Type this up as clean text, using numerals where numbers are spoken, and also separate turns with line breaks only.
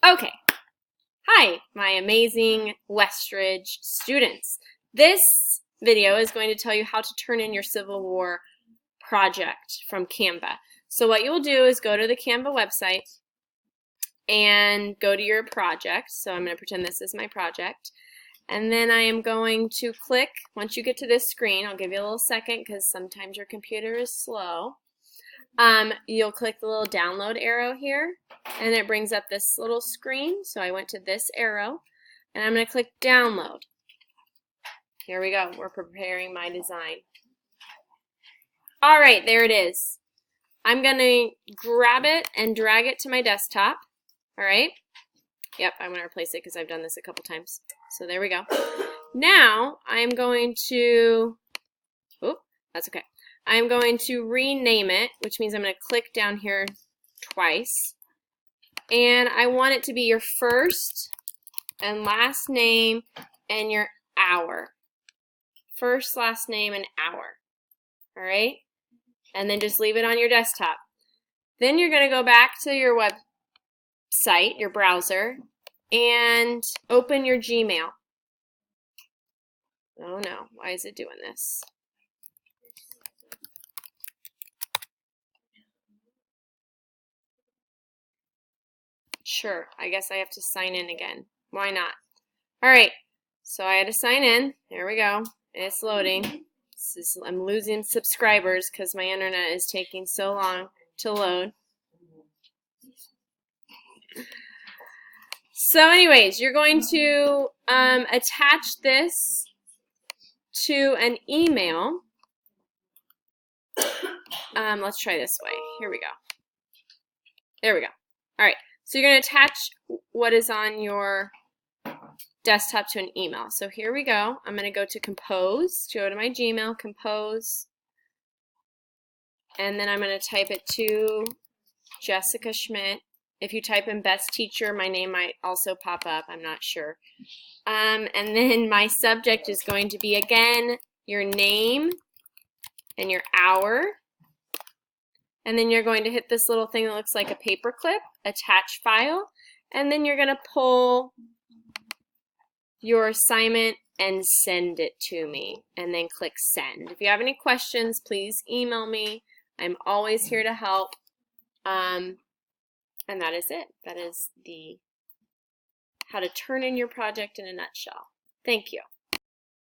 Okay, hi, my amazing Westridge students. This video is going to tell you how to turn in your Civil War project from Canva. So what you will do is go to the Canva website and go to your project. So I'm going to pretend this is my project. And then I am going to click, once you get to this screen, I'll give you a little second because sometimes your computer is slow. You'll click the little download arrow here and it brings up this little screen. So I went to this arrow and I'm going to click download. Here we go. We're preparing my design. All right, there it is. I'm going to grab it and drag it to my desktop. All right. Yep, I'm going to replace it because I've done this a couple times. So there we go. Now I'm going to, that's okay. I'm going to rename it, which means I'm going to click down here twice. And I want it to be your first and last name and your hour. First, last name, and hour. All right? And then just leave it on your desktop. Then you're going to go back to your website, your browser, and open your Gmail. Oh no, why is it doing this? Sure, I guess I have to sign in again. Why not? All right, so I had to sign in. There we go. It's loading. I'm losing subscribers because my internet is taking so long to load. So anyways, you're going to attach this to an email. Let's try this way. Here we go. There we go. All right. So you're going to attach what is on your desktop to an email. So here we go. I'm going to go to Compose, go to my Gmail, Compose, and then I'm going to type it to Jessica Schmidt. If you type in Best Teacher, my name might also pop up. I'm not sure. And then my subject is going to be, again, your name and your hour. And then you're going to hit this little thing that looks like a paper clip, attach file, and then you're going to pull your assignment and send it to me, and then click send. If you have any questions, please email me. I'm always here to help. And that is it. That is how to turn in your project in a nutshell. Thank you.